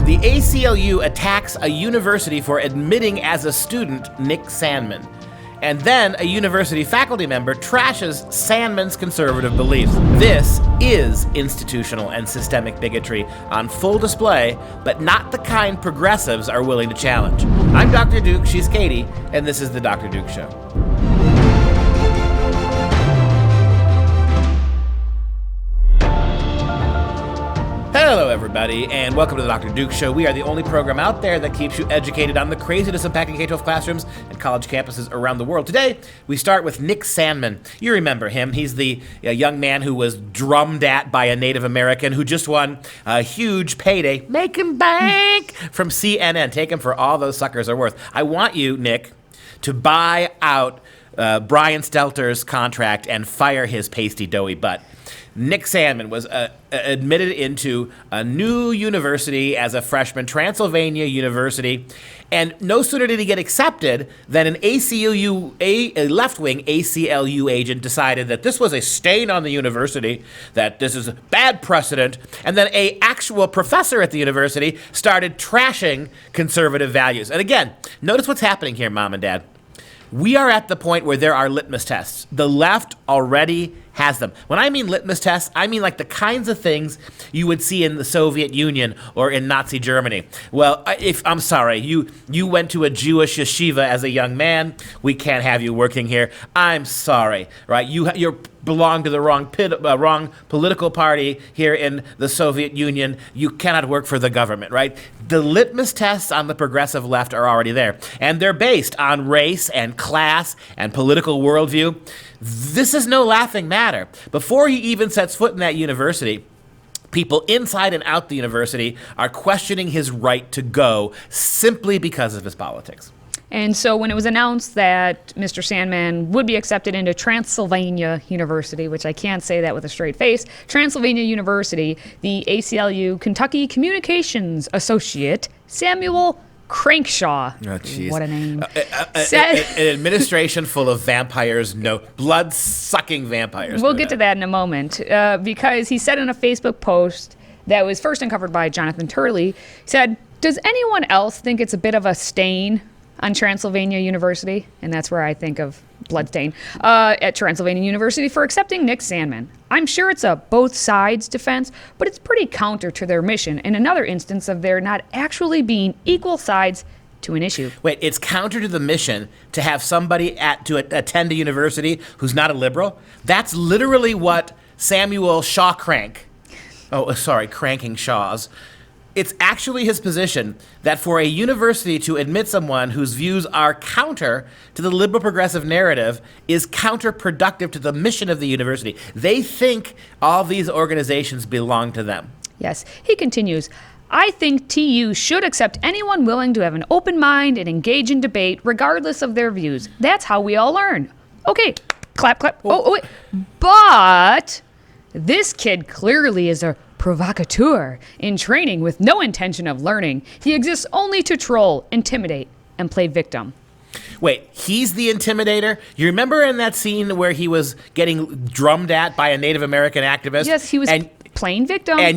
The ACLU attacks a university for admitting as a student Nick Sandman. And then a university faculty member trashes Sandman's conservative beliefs. This is institutional and systemic bigotry on full display, but not the kind progressives are willing to challenge. I'm Dr. Duke, she's Katie, and this is The Dr. Duke Show. Hello, everybody, and welcome to the Dr. Duke Show. We are the only program out there that keeps you educated on the craziness impacting K-12 classrooms and college campuses around the world. Today, we start with Nick Sandman. You remember him. He's the young man who was drummed at by a Native American who just won a huge payday, making bank, from CNN. Take him for all those suckers are worth. I want you, Nick, to buy out Brian Stelter's contract and fire his pasty, doughy butt. Nick Sandman was admitted into a new university as a freshman, Transylvania University, and no sooner did he get accepted than an a left-wing ACLU agent decided that this was a stain on the university, that this is a bad precedent, and then an actual professor at the university started trashing conservative values. And again, notice what's happening here, Mom and Dad. We are at the point where there are litmus tests. The left already has them. When I mean litmus tests, I mean like the kinds of things you would see in the Soviet Union or in Nazi Germany. Well, I'm sorry, you went to a Jewish yeshiva as a young man, we can't have you working here. I'm sorry, right? You belong to the wrong political party here in the Soviet Union. You cannot work for the government, right? The litmus tests on the progressive left are already there, and they're based on race and class and political worldview. This is no laughing matter. Before he even sets foot in that university, people inside and out the university are questioning his right to go simply because of his politics. And so when it was announced that Mr. Sandman would be accepted into Transylvania University, which I can't say that with a straight face, Transylvania University, the ACLU Kentucky Communications Associate, Samuel Crankshaw. Oh, geez. What a name. An administration full of vampires, no, blood-sucking vampires. We'll get to that in a moment, because he said in a Facebook post that was first uncovered by Jonathan Turley, he said, "Does anyone else think it's a bit of a stain on Transylvania University?" And that's where I think of bloodstain. At Transylvania University for accepting Nick Sandman. "I'm sure it's a both sides defense, but it's pretty counter to their mission and another instance of there not actually being equal sides to an issue." Wait, it's counter to the mission to have somebody to attend a university who's not a liberal? That's literally what Samuel Shaw Cranking Shaws. It's actually his position that for a university to admit someone whose views are counter to the liberal progressive narrative is counterproductive to the mission of the university. They think all these organizations belong to them. Yes, he continues, "I think TU should accept anyone willing to have an open mind and engage in debate regardless of their views. That's how we all learn." Okay, clap, clap. Oh, wait. But this kid clearly is a provocateur in training with no intention of learning. He exists only to troll, intimidate, and play victim. Wait, he's the intimidator? You remember in that scene where he was getting drummed at by a Native American activist? Yes, he was playing victim. And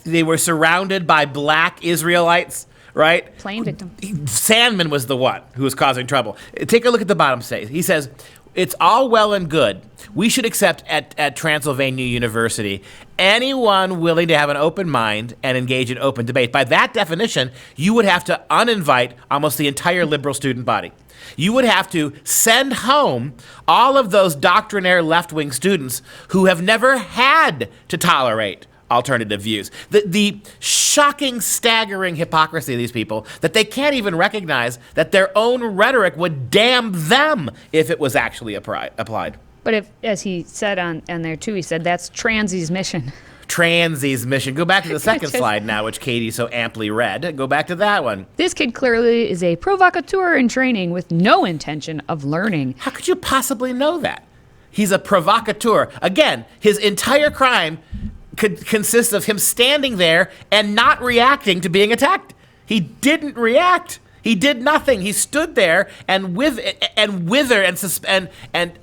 they were surrounded by black Israelites, right? Playing victim. Sandman was the one who was causing trouble. Take a look at the bottom state. He says, "It's all well and good. We should accept at Transylvania University anyone willing to have an open mind and engage in open debate." By that definition, you would have to uninvite almost the entire liberal student body. You would have to send home all of those doctrinaire left-wing students who have never had to tolerate alternative views. The shocking, staggering hypocrisy of these people that they can't even recognize that their own rhetoric would damn them if it was actually applied. But if, as he said on there too, he said that's Transy's mission. Transy's mission. Go back to the second slide now, which Katie so amply read. Go back to that one. "This kid clearly is a provocateur in training with no intention of learning." How could you possibly know that? He's a provocateur. Again, his entire crime consists of him standing there and not reacting to being attacked. He didn't react. He did nothing. He stood there and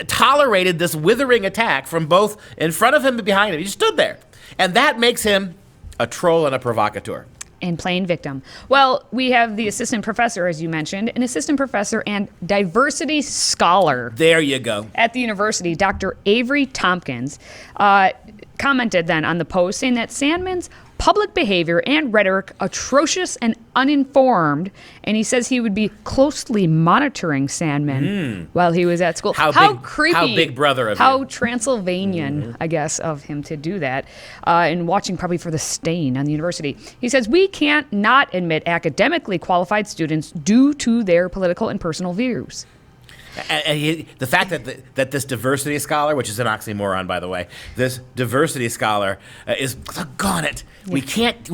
tolerated this withering attack from both in front of him and behind him. He just stood there. And that makes him a troll and a provocateur. And plain victim. Well, we have the assistant professor, as you mentioned, an assistant professor and diversity scholar. There you go. At the university, Dr. Avery Tompkins commented then on the post saying that Sandman's public behavior and rhetoric atrocious and uninformed, and he says he would be closely monitoring Sandman while he was at school. How creepy. How big brother of How you. Transylvanian, I guess, of him to do that, and watching probably for the stain on the university. He says, we can't not admit academically qualified students due to their political and personal views. And the fact that this diversity scholar, which is an oxymoron, by the way, this diversity scholar is doggone it. We can't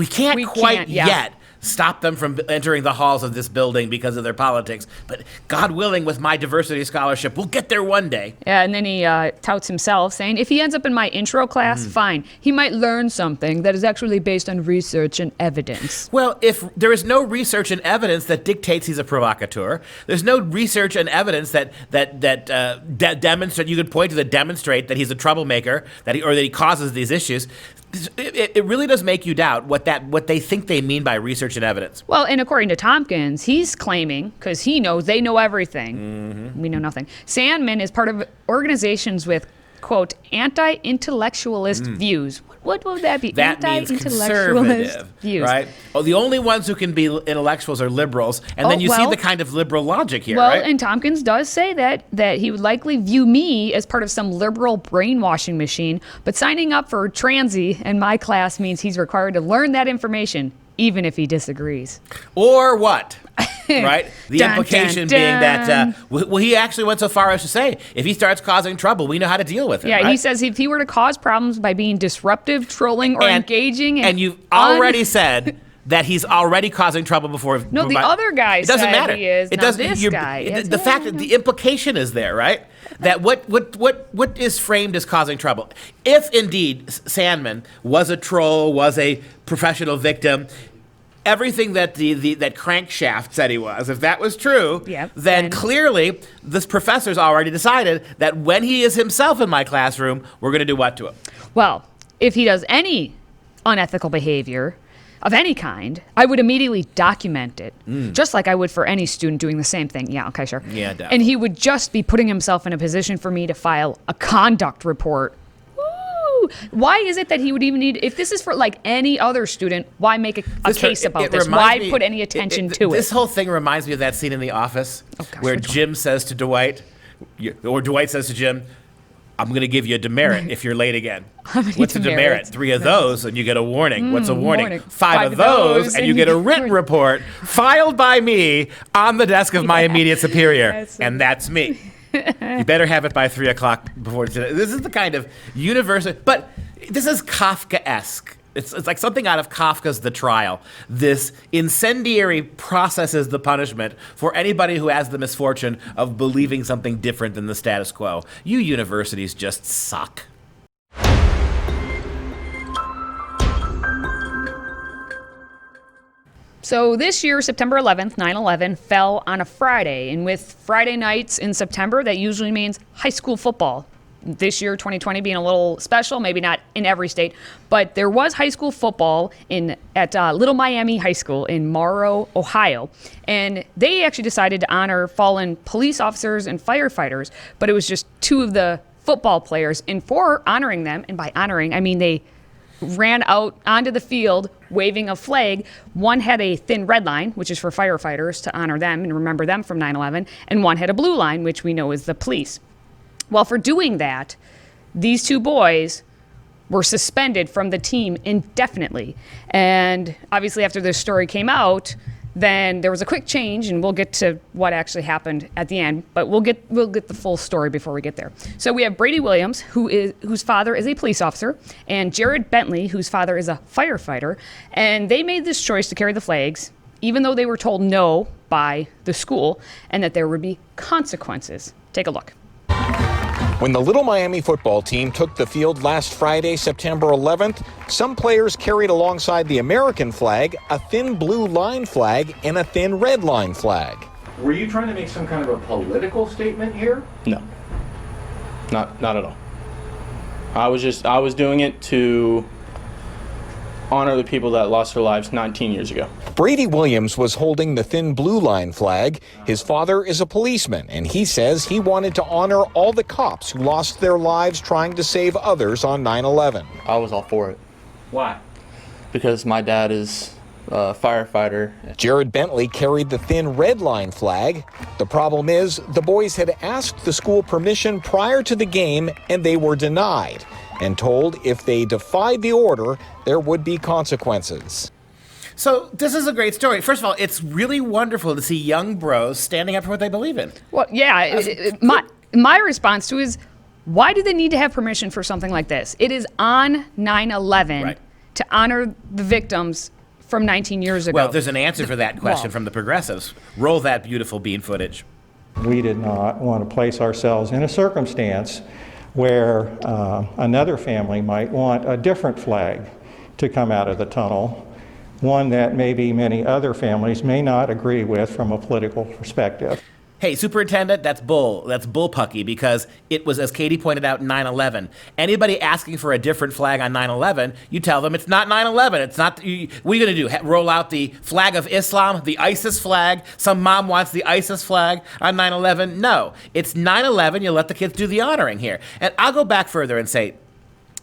quite yet stop them from entering the halls of this building because of their politics. But God willing, with my diversity scholarship, we'll get there one day. Yeah, and then he touts himself, saying, if he ends up in my intro class, fine. He might learn something that is actually based on research and evidence. Well, if there is no research and evidence that dictates he's a provocateur, there's no research and evidence that demonstrate, you could point to that demonstrate that he's a troublemaker, that he causes these issues. It really does make you doubt what they think they mean by research and evidence. Well, and according to Tompkins, he's claiming, because he knows they know everything, we know nothing. Sandman is part of organizations with, quote, anti-intellectualist views. What would that be? That means conservative, views, right? Oh, the only ones who can be intellectuals are liberals, and then you see the kind of liberal logic here, right? And Tompkins does say that he would likely view me as part of some liberal brainwashing machine, but signing up for transy in my class means he's required to learn that information, even if he disagrees. Or what? Right? The Dun, implication dun, being dun. that, well, he actually went so far as to say, if he starts causing trouble, we know how to deal with it. Yeah, right? he says if he were to cause problems by being disruptive, trolling, or engaging in and you've already said that he's already causing trouble before. No, the other guy it doesn't said matter. he is. It Now doesn't. this guy. The fact that the implication is there, right? That what is framed as causing trouble. If indeed Sandman was a troll, was a professional victim, everything that that crankshaft said he was, if that was true, then clearly this professor's already decided that when he is himself in my classroom, we're going to do what to him? Well, if he does any unethical behavior of any kind, I would immediately document it, just like I would for any student doing the same thing. Yeah, okay, sure. Yeah, definitely. And he would just be putting himself in a position for me to file a conduct report. Why is it that he would even need, if this is for like any other student, why make a case about this? Why put any attention to it? This whole thing reminds me of that scene in The Office where Jim says to Dwight, or Dwight says to Jim, I'm going to give you a demerit if you're late again. What's a demerit? 3 of those and you get a warning. What's a warning? 5 of those and you get a written report filed by me on the desk of my immediate superior. And that's me. You better have it by 3 o'clock before today. This is the kind of universal, but this is Kafkaesque. It's like something out of Kafka's The Trial. This incendiary processes the punishment for anybody who has the misfortune of believing something different than the status quo. You universities just suck. So this year, September 11th, 9/11 fell on a Friday. And with Friday nights in September, that usually means high school football. This year, 2020 being a little special, maybe not in every state, but there was high school football at Little Miami High School in Morrow, Ohio. And they actually decided to honor fallen police officers and firefighters, but it was just 2 of the football players. And for honoring them, and by honoring, I mean they ran out onto the field waving a flag. One had a thin red line, which is for firefighters to honor them and remember them from 9/11, and one had a blue line, which we know is the police. Well, for doing that, these 2 boys were suspended from the team indefinitely. And obviously after this story came out, then there was a quick change, and we'll get to what actually happened at the end, but we'll get the full story before we get there. So we have Brady Williams, whose father is a police officer, and Jared Bentley, whose father is a firefighter, and they made this choice to carry the flags, even though they were told no by the school, and that there would be consequences. Take a look. When the Little Miami football team took the field last Friday, September 11th, some players carried alongside the American flag a thin blue line flag and a thin red line flag. Were you trying to make some kind of a political statement here? No, not at all. I was doing it to honor the people that lost their lives 19 years ago. Brady Williams was holding the thin blue line flag. His father is a policeman, and he says he wanted to honor all the cops who lost their lives trying to save others on 9/11. I was all for it. Why? Because my dad is a firefighter. Jared Bentley carried the thin red line flag. The problem is the boys had asked the school permission prior to the game, and they were denied and told if they defied the order, there would be consequences. So this is a great story. First of all, it's really wonderful to see young bros standing up for what they believe in. Well, yeah. My response to is, why do they need to have permission for something like this? It is on 9/11 Right. to honor the victims from 19 years ago. Well, there's an answer for that question from the progressives. Roll that beautiful bean footage. We did not want to place ourselves in a circumstance where another family might want a different flag to come out of the tunnel, one that maybe many other families may not agree with from a political perspective. Hey, Superintendent, that's bullpucky, because it was, as Katie pointed out, 9/11. Anybody asking for a different flag on 9/11, you tell them it's not 9/11. It's not. What are you going to do? Roll out the flag of Islam, the ISIS flag? Some mom wants the ISIS flag on 9/11. No, it's 9/11. You let the kids do the honoring here. And I'll go back further and say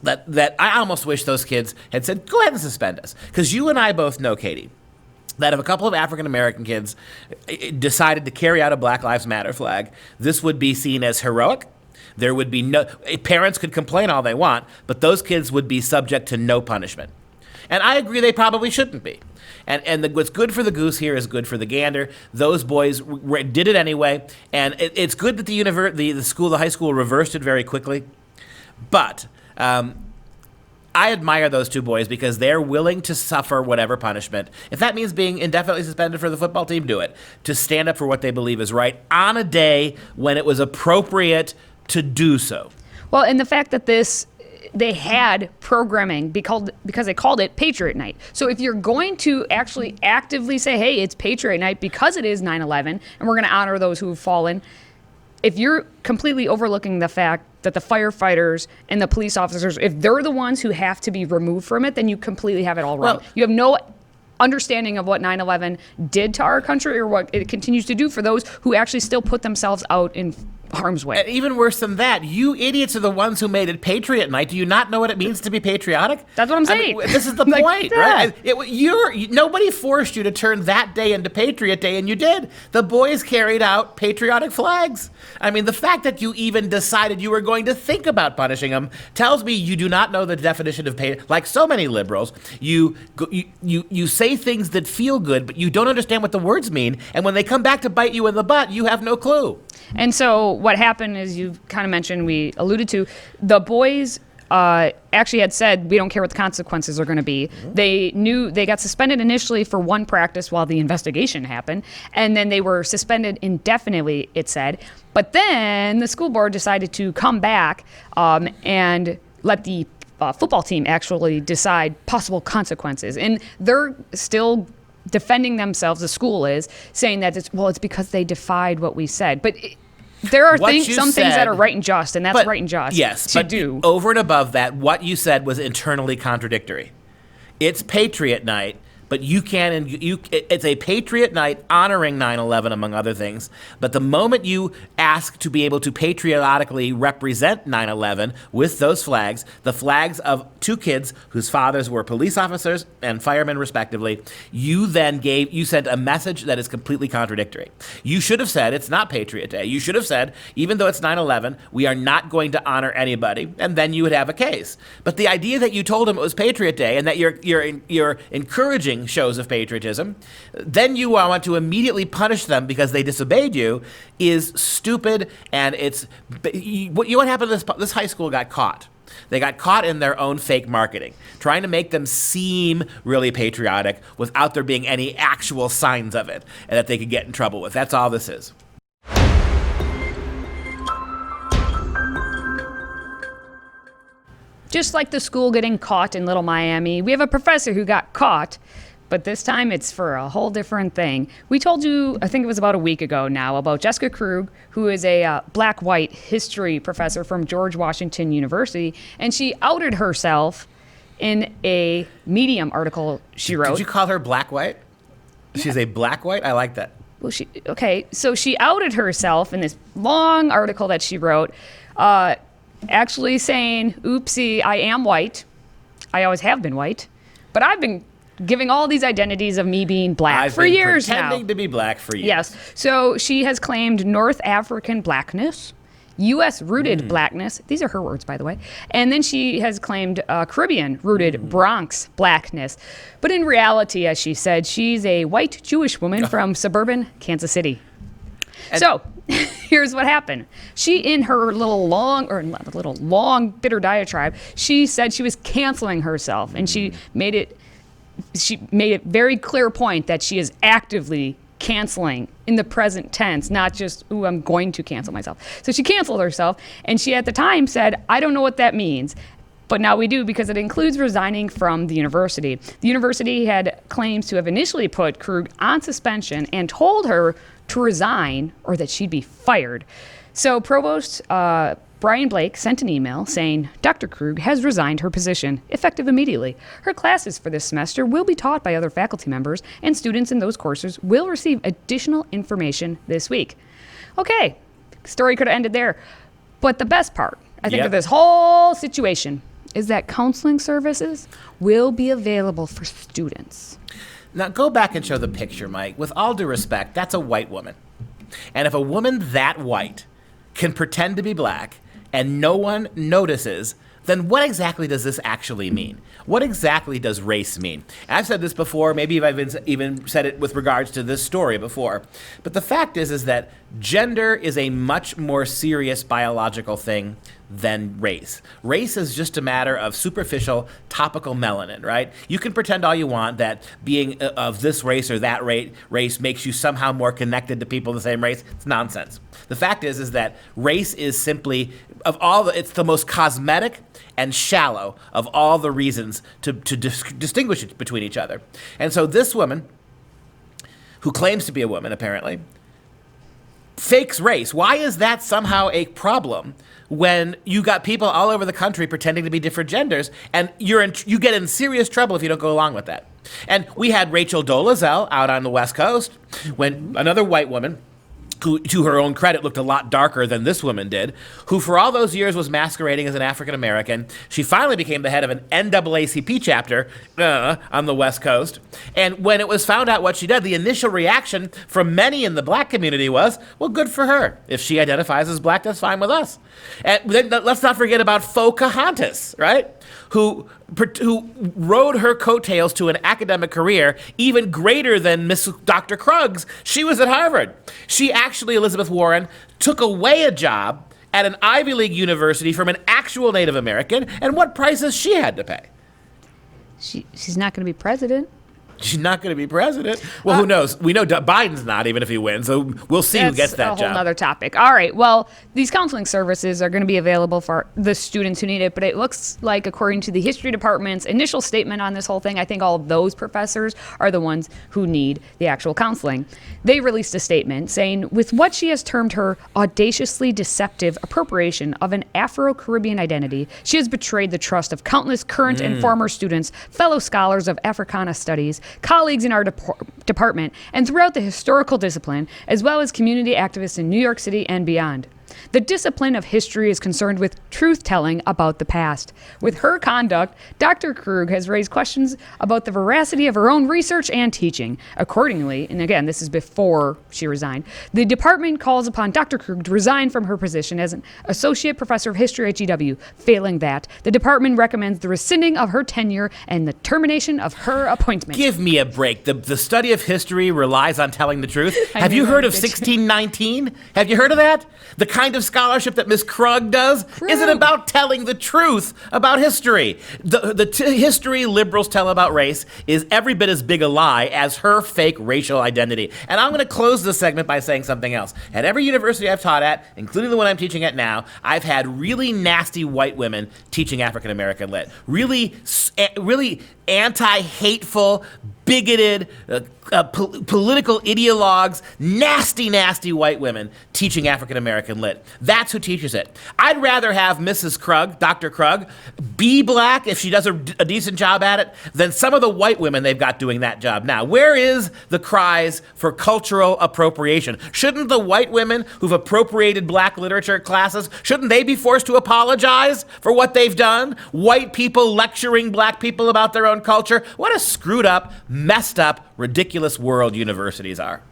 that I almost wish those kids had said, go ahead and suspend us. Because you and I both know, Katie, that if a couple of African-American kids decided to carry out a Black Lives Matter flag, this would be seen as heroic. There would be no, parents could complain all they want, but those kids would be subject to no punishment. And I agree they probably shouldn't be. And what's good for the goose here is good for the gander. Those boys did it anyway, and it's good that the high school reversed it very quickly. But I admire those two boys because they're willing to suffer whatever punishment. If that means being indefinitely suspended for the football team, do it. To stand up for what they believe is right on a day when it was appropriate to do so. Well, and the fact that they had programming because they called it Patriot Night. So if you're going to actually actively say, hey, it's Patriot Night because it is 9/11 and we're going to honor those who have fallen, if you're completely overlooking the fact that the firefighters and the police officers, if they're the ones who have to be removed from it, then you completely have it all wrong. Well, you have no understanding of what 9/11 did to our country or what it continues to do for those who actually still put themselves out in harm's way. And even worse than that, you idiots are the ones who made it Patriot Night. Do you not know what it means to be patriotic? That's what I'm saying. I mean, this is the Like, point, yeah. right? Nobody forced you to turn that day into Patriot Day, and you did. The boys carried out patriotic flags. I mean, the fact that you even decided you were going to think about punishing them tells me you do not know the definition of like so many liberals. You say things that feel good, but you don't understand what the words mean, and when they come back to bite you in the butt, you have no clue. And so what happened is, you kind of mentioned, we alluded to, the boys actually had said, we don't care what the consequences are going to be. Mm-hmm. They knew they got suspended initially for one practice while the investigation happened, and then they were suspended indefinitely, it said. But then the school board decided to come back and let the football team actually decide possible consequences. And they're still defending themselves, the school is, saying that it's because they defied what we said. But there are some things that are right and just, and that's right and just to do. Over and above that, what you said was internally contradictory. It's Patriot Night, but it's a Patriot Night honoring 9/11, among other things. But the moment you ask to be able to patriotically represent 9/11 with those flags, the flags of two kids whose fathers were police officers and firemen respectively, you sent a message that is completely contradictory. You should have said it's not Patriot Day. You should have said, even though it's 9/11, we are not going to honor anybody, and then you would have a case. But the idea that you told them it was Patriot Day and that you're encouraging shows of patriotism, then you want to immediately punish them because they disobeyed you, is stupid. And what happened to this high school got caught. They got caught in their own fake marketing, trying to make them seem really patriotic without there being any actual signs of it and that they could get in trouble with. That's all this is. Just like the school getting caught in Little Miami, we have a professor who got caught, but this time it's for a whole different thing. We told you, I think it was about a week ago now, about Jessica Krug, who is a black-white history professor from George Washington University, and she outed herself in a Medium article she wrote. Did you call her black-white? She's a black-white? I like that. Well, so she outed herself in this long article that she wrote, actually saying, oopsie, I am white. I always have been white. But I've been giving all these identities of me being black for years now. I've been pretending to be black for years. Yes. So she has claimed North African blackness, U.S.-rooted blackness. These are her words, by the way. And then she has claimed Caribbean-rooted Bronx blackness. But in reality, as she said, she's a white Jewish woman from suburban Kansas City. So here's what happened. She, in her long, bitter diatribe, she said she was canceling herself, and she made it very clear point that she is actively canceling in the present tense, not just, ooh, I'm going to cancel myself. So she canceled herself, and she at the time said, I don't know what that means. But now we do, because it includes resigning from the university. The university had claims to have initially put Krug on suspension and told her to resign or that she'd be fired. So Provost Brian Blake sent an email saying Dr. Krug has resigned her position, effective immediately. Her classes for this semester will be taught by other faculty members, and students in those courses will receive additional information this week. Okay, story could have ended there. But the best part, I think, of this whole situation is that counseling services will be available for students. Now, go back and show the picture, Mike. With all due respect, that's a white woman. And if a woman that white can pretend to be black and no one notices, then what exactly does this actually mean? What exactly does race mean? I've said this before, maybe I've even said it with regards to this story before, but the fact is that gender is a much more serious biological thing than race. Race is just a matter of superficial topical melanin, right? You can pretend all you want that being of this race or that race makes you somehow more connected to people of the same race. It's nonsense. The fact is that race is simply, it's the most cosmetic and shallow of all the reasons to distinguish it between each other. And so this woman, who claims to be a woman apparently, fakes race. Why is that somehow a problem when you got people all over the country pretending to be different genders, and you get in serious trouble if you don't go along with that? And we had Rachel Dolezal out on the West Coast, when another white woman, who, to her own credit, looked a lot darker than this woman did, who for all those years was masquerading as an African-American. She finally became the head of an NAACP chapter on the West Coast. And when it was found out what she did, the initial reaction from many in the black community was, well, good for her. If she identifies as black, that's fine with us. And then let's not forget about Pocahontas, right? Who rode her coattails to an academic career even greater than Miss Dr. Krug's. She was at Harvard. She actually, Elizabeth Warren, took away a job at an Ivy League university from an actual Native American, and what prices she had to pay. She's not going to be president. She's not going to be president. Well, who knows? We know Biden's not, even if he wins. So we'll see who gets that job. That's a whole other topic. All right. Well, these counseling services are going to be available for the students who need it. But it looks like, according to the history department's initial statement on this whole thing, I think all of those professors are the ones who need the actual counseling. They released a statement saying, with what she has termed her audaciously deceptive appropriation of an Afro-Caribbean identity, she has betrayed the trust of countless current and former students, fellow scholars of Africana studies, colleagues in our department, and throughout the historical discipline, as well as community activists in New York City and beyond. The discipline of history is concerned with truth-telling about the past. With her conduct, Dr. Krug has raised questions about the veracity of her own research and teaching. Accordingly, and again, this is before she resigned, the department calls upon Dr. Krug to resign from her position as an associate professor of history at GW. Failing that, the department recommends the rescinding of her tenure and the termination of her appointment. Give me a break. The study of history relies on telling the truth. Have you heard of 1619? Have you heard of that? The kind of scholarship that Miss Krug does isn't about telling the truth about history. The history liberals tell about race is every bit as big a lie as her fake racial identity. And I'm going to close this segment by saying something else. At every university I've taught at, including the one I'm teaching at now, I've had really nasty white women teaching African American lit. Really anti-hateful, bigoted, political ideologues, nasty, nasty white women teaching African-American lit. That's who teaches it. I'd rather have Mrs. Krug, Dr. Krug, be black if she does a decent job at it than some of the white women they've got doing that job now. Where is the cries for cultural appropriation? Shouldn't the white women who've appropriated black literature classes, shouldn't they be forced to apologize for what they've done? White people lecturing black people about their own culture? What a screwed up, messed up, ridiculous world universities are.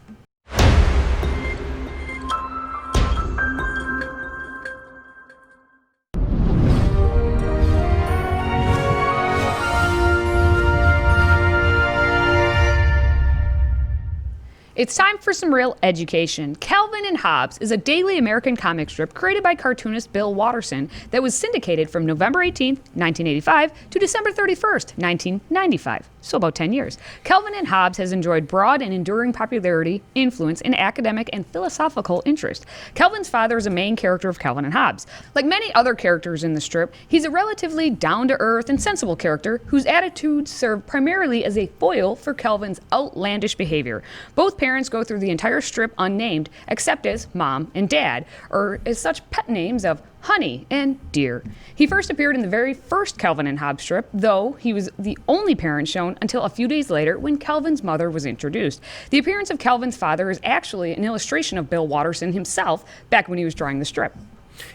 It's time for some real education. Kelvin and Hobbs is a daily American comic strip created by cartoonist Bill Watterson that was syndicated from November 18, 1985 to December 31st, 1995. So about 10 years. Kelvin and Hobbs has enjoyed broad and enduring popularity, influence, and academic and philosophical interest. Kelvin's father is a main character of Kelvin and Hobbs. Like many other characters in the strip, he's a relatively down-to-earth and sensible character whose attitudes serve primarily as a foil for Kelvin's outlandish behavior. Both parents go through the entire strip unnamed, except as Mom and Dad, or as such pet names of Honey and Dear. He first appeared in the very first Kelvin and Hobbs strip, though he was the only parent shown until a few days later when Kelvin's mother was introduced. The appearance of Kelvin's father is actually an illustration of Bill Watterson himself back when he was drawing the strip.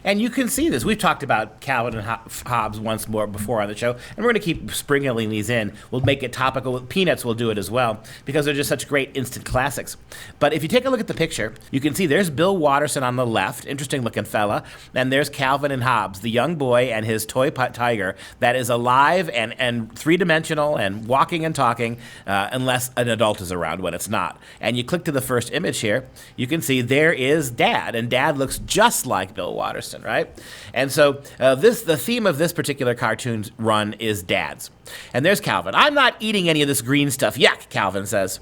And you can see this. We've talked about Kelvin and Hobbs once more before on the show, and we're going to keep sprinkling these in. We'll make it topical. Peanuts will do it as well, because they're just such great instant classics. But if you take a look at the picture, you can see there's Bill Watterson on the left, interesting-looking fella, and there's Kelvin and Hobbs, the young boy and his toy tiger that is alive and three-dimensional and walking and talking, unless an adult is around when it's not. And you click to the first image here, you can see there is Dad, and Dad looks just like Bill Watterson. Right? And so the theme of this particular cartoon run is dads. And there's Kelvin. I'm not eating any of this green stuff. Yuck, Kelvin says.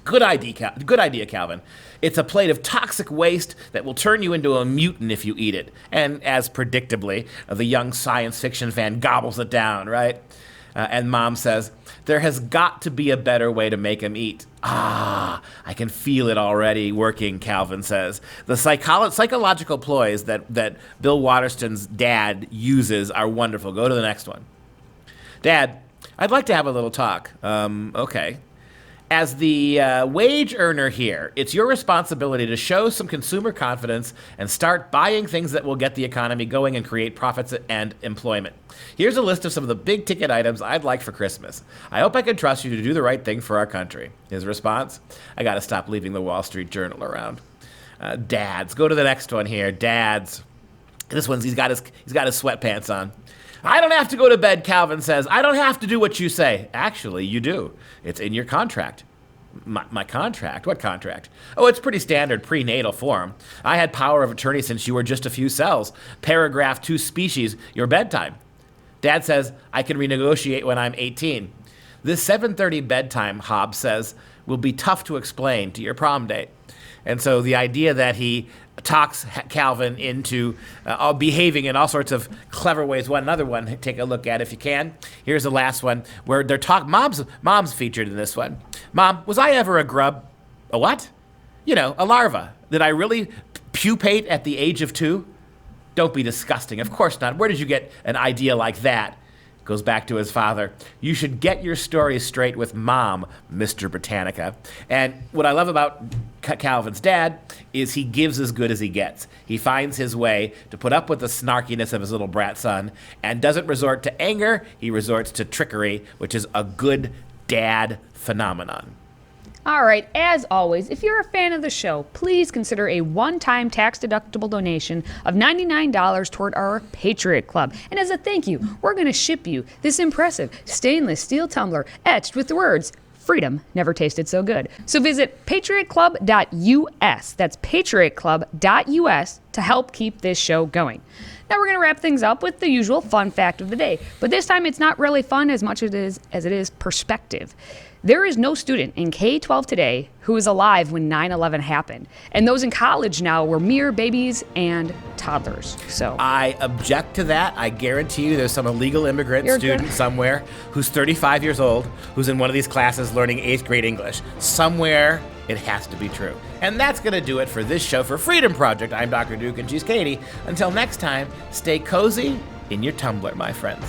Good idea, Kelvin. It's a plate of toxic waste that will turn you into a mutant if you eat it. And as predictably, the young science fiction fan gobbles it down, right? And Mom says, there has got to be a better way to make him eat. I can feel it already working, Kelvin says. The psychological ploys that Bill Watterson's dad uses are wonderful. Go to the next one. Dad, I'd like to have a little talk. Okay. As the wage earner here, it's your responsibility to show some consumer confidence and start buying things that will get the economy going and create profits and employment. Here's a list of some of the big ticket items I'd like for Christmas. I hope I can trust you to do the right thing for our country. His response, I gotta stop leaving the Wall Street Journal around. Dads, go to the next one here. Dads. This one's, he's got his sweatpants on. I don't have to go to bed, Kelvin says. I don't have to do what you say. Actually, you do. It's in your contract. My contract? What contract? Oh, it's pretty standard prenatal form. I had power of attorney since you were just a few cells. Paragraph 2 species, your bedtime. Dad says, I can renegotiate when I'm 18. This 7:30 bedtime, Hobbs says, will be tough to explain to your prom date. And so the idea that he talks Kelvin into behaving in all sorts of clever ways. Another one, take a look at if you can. Here's the last one where they're Mom's featured in this one. Mom, was I ever a grub? A what? You know, a larva. Did I really pupate at the age of 2? Don't be disgusting. Of course not. Where did you get an idea like that? Goes back to his father. You should get your stories straight with Mom, Mr. Britannica. And what I love about Kelvin's dad is he gives as good as he gets. He finds his way to put up with the snarkiness of his little brat son and doesn't resort to anger. He resorts to trickery, which is a good dad phenomenon. All right, as always, if you're a fan of the show, please consider a one-time tax-deductible donation of $99 toward our Patriot Club. And as a thank you, we're going to ship you this impressive stainless steel tumbler etched with the words, Freedom never tasted so good. So visit patriotclub.us. That's patriotclub.us to help keep this show going. Now we're going to wrap things up with the usual fun fact of the day. But this time it's not really fun as much as it is perspective. There is no student in K-12 today who was alive when 9/11 happened. And those in college now were mere babies and toddlers. So I object to that. I guarantee you there's some illegal immigrant student somewhere who's 35 years old, who's in one of these classes learning 8th grade English. Somewhere it has to be true. And that's going to do it for this show for Freedom Project. I'm Dr. Duke and she's Katie. Until next time, stay cozy in your Tumblr, my friends.